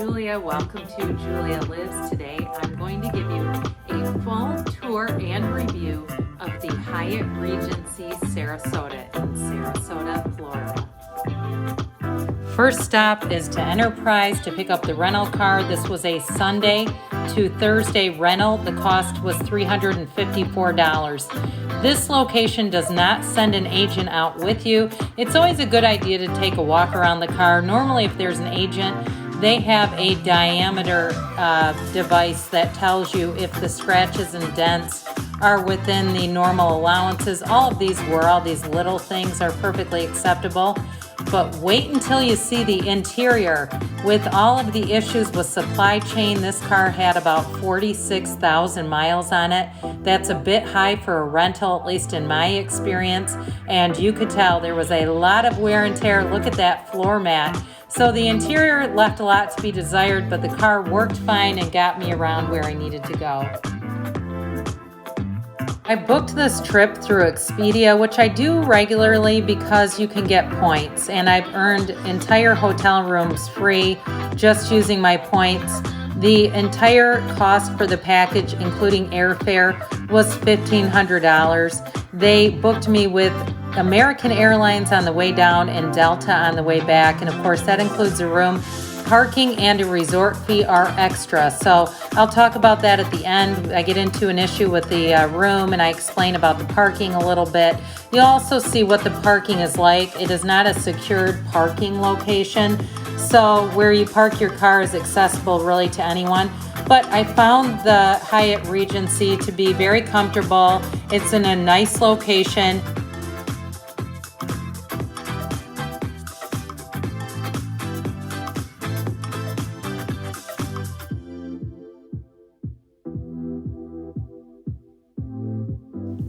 Julia. Welcome to Julia Lives. Today I'm going to give you a full tour and review of the Hyatt Regency Sarasota in Sarasota, Florida. First stop is to Enterprise to pick up the rental car. This was a Sunday to Thursday rental. The cost was $354. This location does not send an agent out with you. It's always a good idea to take a walk around the car. Normally, if there's an agent, they have a diameter device that tells you if the scratches and dents are within the normal allowances. All of these little things are perfectly acceptable. But wait until you see the interior. With all of the issues with supply chain, this car had about 46,000 miles on it. That's a bit high for a rental, at least in my experience. And you could tell there was a lot of wear and tear. Look at that floor mat. So the interior left a lot to be desired, but the car worked fine and got me around where I needed to go. I booked this trip through Expedia, which I do regularly because you can get points, and I've earned entire hotel rooms free just using my points. The entire cost for the package, including airfare, was $1,500. They booked me with American Airlines on the way down and Delta on the way back, and of course that includes a room. Parking and a resort fee are extra, so I'll talk about that at the end. I get into an issue with the room and I explain about the parking a little bit. You'll also see what the parking is like. It is not a secured parking location, so where you park your car is accessible really to anyone. But I found the Hyatt Regency to be very comfortable. It's in a nice location.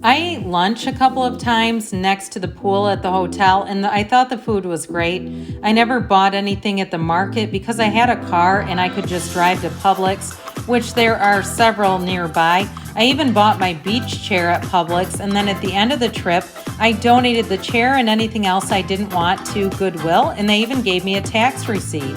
I ate lunch a couple of times next to the pool at the hotel, and I thought the food was great. I never bought anything at the market because I had a car and I could just drive to Publix, which there are several nearby. I even bought my beach chair at Publix, and then at the end of the trip, I donated the chair and anything else I didn't want to Goodwill, and they even gave me a tax receipt.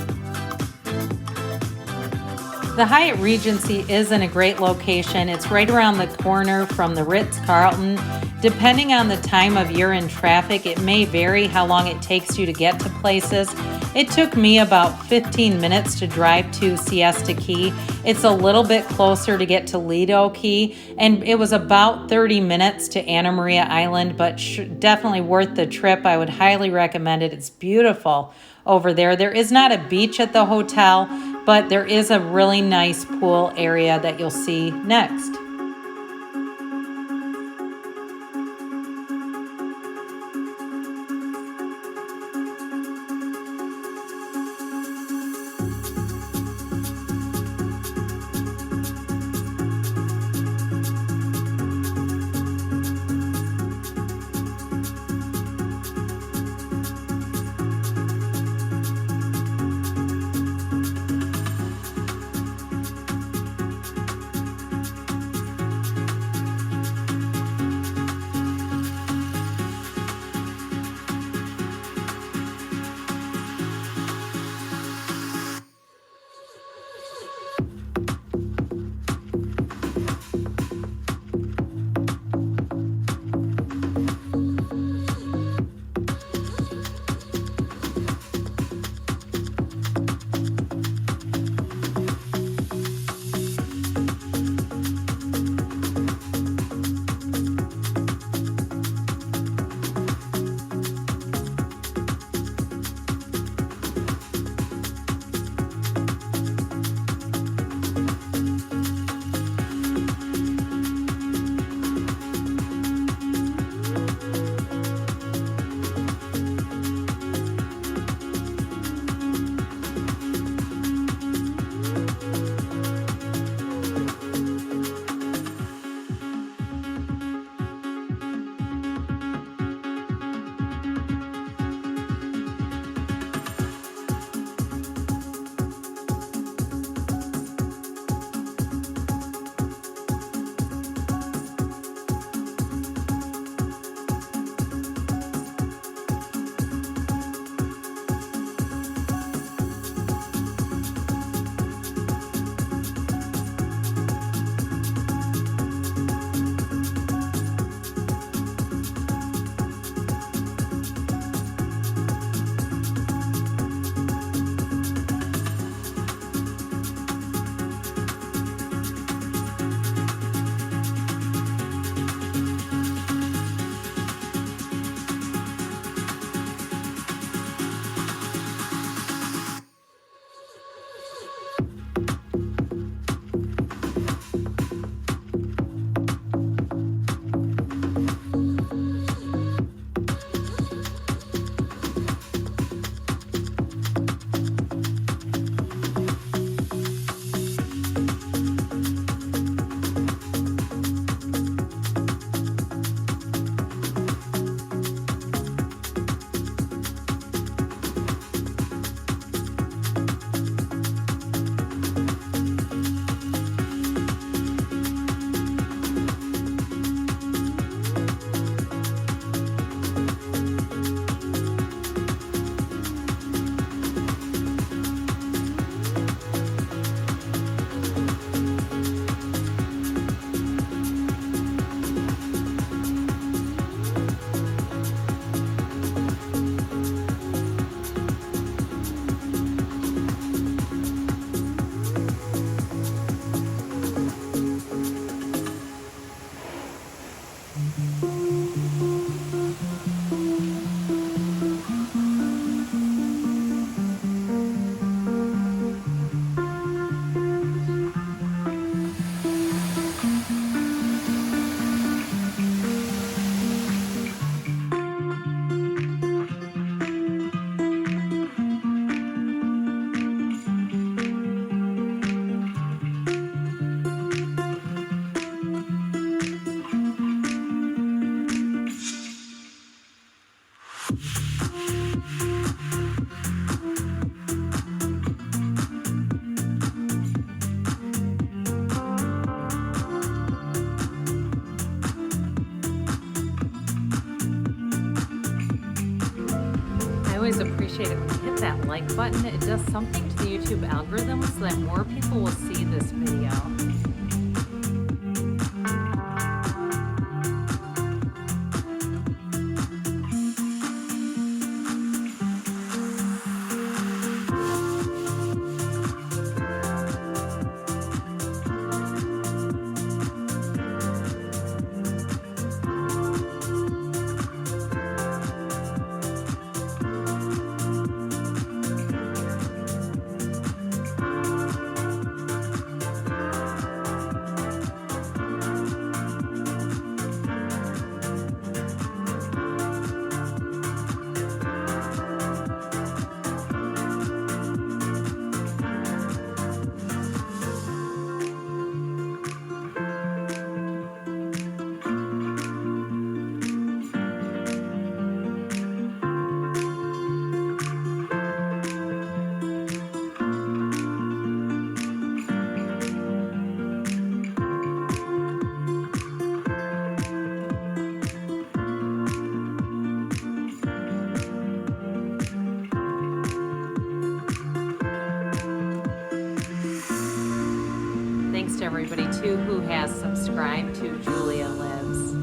The Hyatt Regency is in a great location. It's right around the corner from the Ritz-Carlton. Depending on the time of year in traffic, it may vary how long it takes you to get to places. It took me about 15 minutes to drive to Siesta Key. It's a little bit closer to get to Lido Key, and it was about 30 minutes to Anna Maria Island, but definitely worth the trip. I would highly recommend it. It's beautiful over there. There is not a beach at the hotel, but there is a really nice pool area that you'll see next. appreciate it when you hit that like button. It does something to the YouTube algorithm so that more people will see this video. Thanks to everybody too who has subscribed to Julia Lives.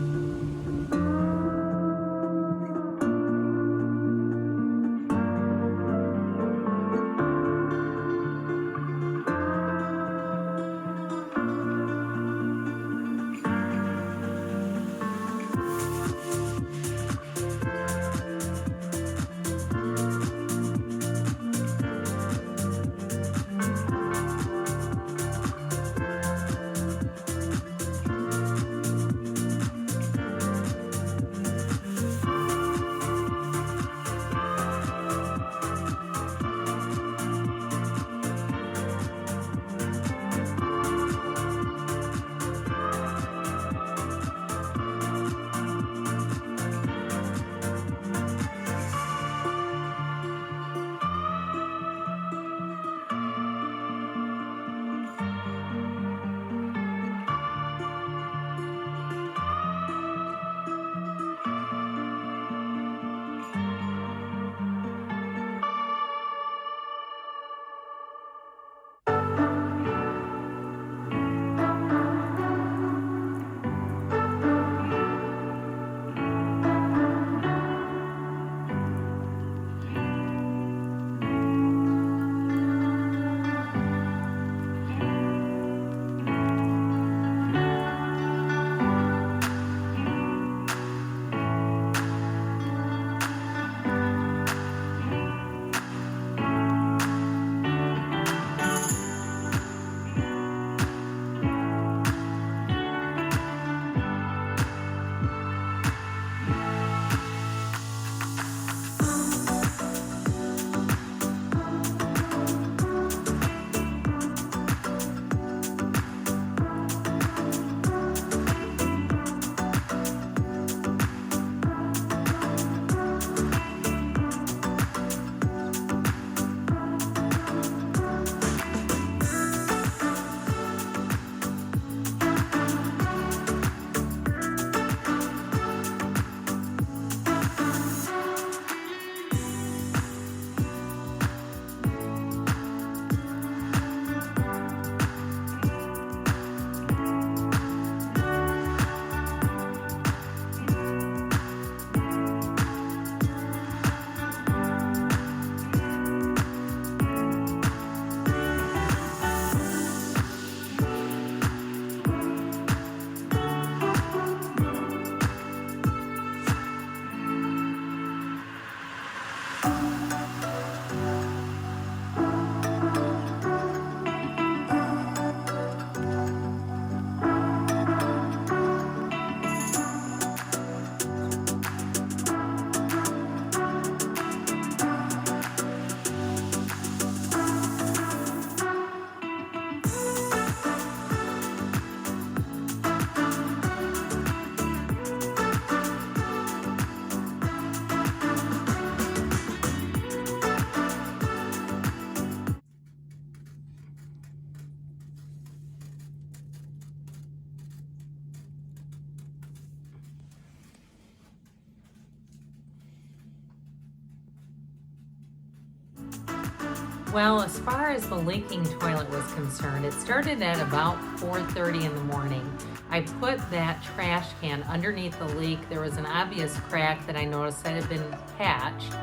Well, as far as the leaking toilet was concerned, it started at about 4:30 in the morning. I put that trash can underneath the leak. There was an obvious crack that I noticed that had been patched.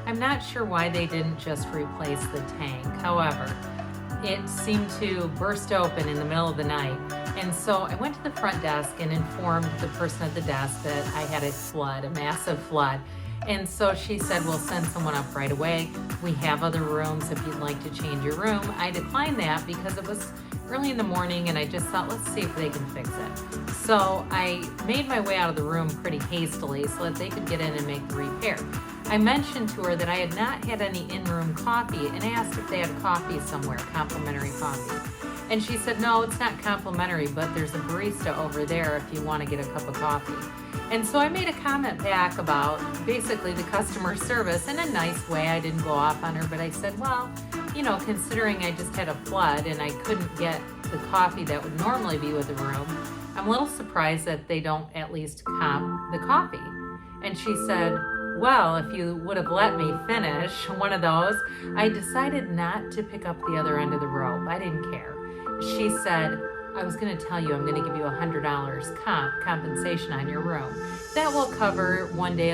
I'm not sure why they didn't just replace the tank. However, it seemed to burst open in the middle of the night. And so I went to the front desk and informed the person at the desk that I had a flood, a massive flood. And so she said, we'll send someone up right away. We have other rooms if you'd like to change your room. I declined that because it was early in the morning and I just thought, let's see if they can fix it. So I made my way out of the room pretty hastily so that they could get in and make the repair. I mentioned to her that I had not had any in-room coffee and asked if they had coffee somewhere, complimentary coffee. And she said, no, it's not complimentary, but there's a barista over there if you want to get a cup of coffee. And so I made a comment back about basically the customer service in a nice way. I didn't go off on her, but I said, well, considering I just had a flood and I couldn't get the coffee that would normally be with the room, I'm a little surprised that they don't at least comp the coffee. And she said, well, if you would have let me finish one of those, I decided not to pick up the other end of the rope. I didn't care. She said, I was going to tell you I'm going to give you $100 compensation on your room. That will cover 1 day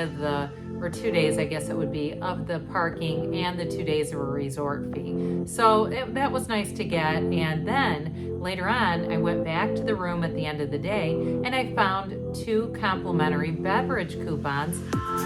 or 2 days, I guess it would be, of the parking and the 2 days of a resort fee. So that was nice to get. And then later on, I went back to the room at the end of the day and I found 2 complimentary beverage coupons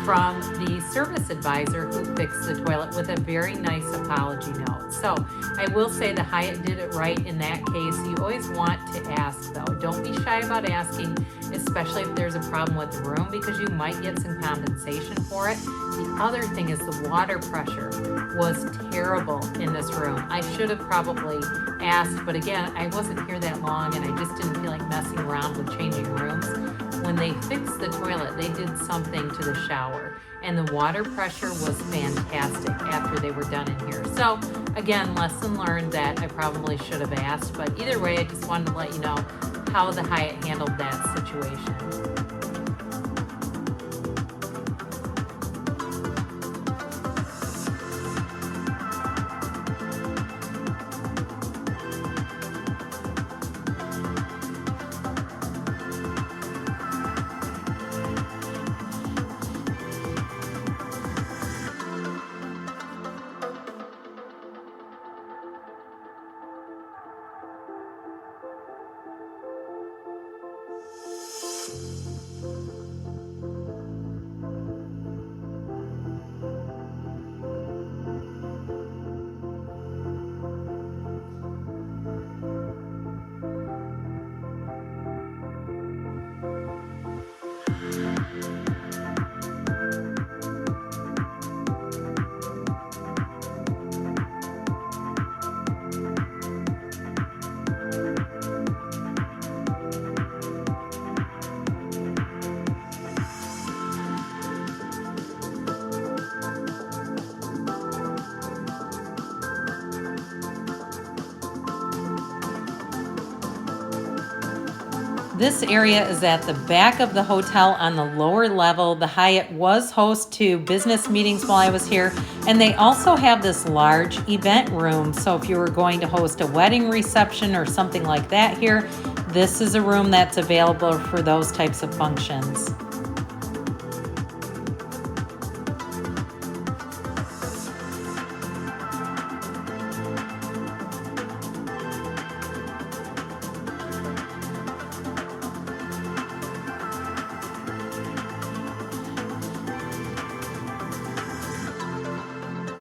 from the service advisor who fixed the toilet with a very nice apology note. So I will say the Hyatt did it right in that case. You always want to ask though. Don't be shy about asking, especially if there's a problem with the room, because you might get some compensation for it. The other thing is the water pressure was terrible in this room. I should have probably asked, but again, I wasn't here that long and I just didn't feel like messing around with changing rooms. When they fixed the toilet, they did something to the shower and the water pressure was fantastic after they were done in here. So again, lesson learned that I probably should have asked, but either way, I just wanted to let you know how the Hyatt handled that situation. This area is at the back of the hotel on the lower level. The Hyatt was host to business meetings while I was here, and they also have this large event room. So if you were going to host a wedding reception or something like that here, this is a room that's available for those types of functions.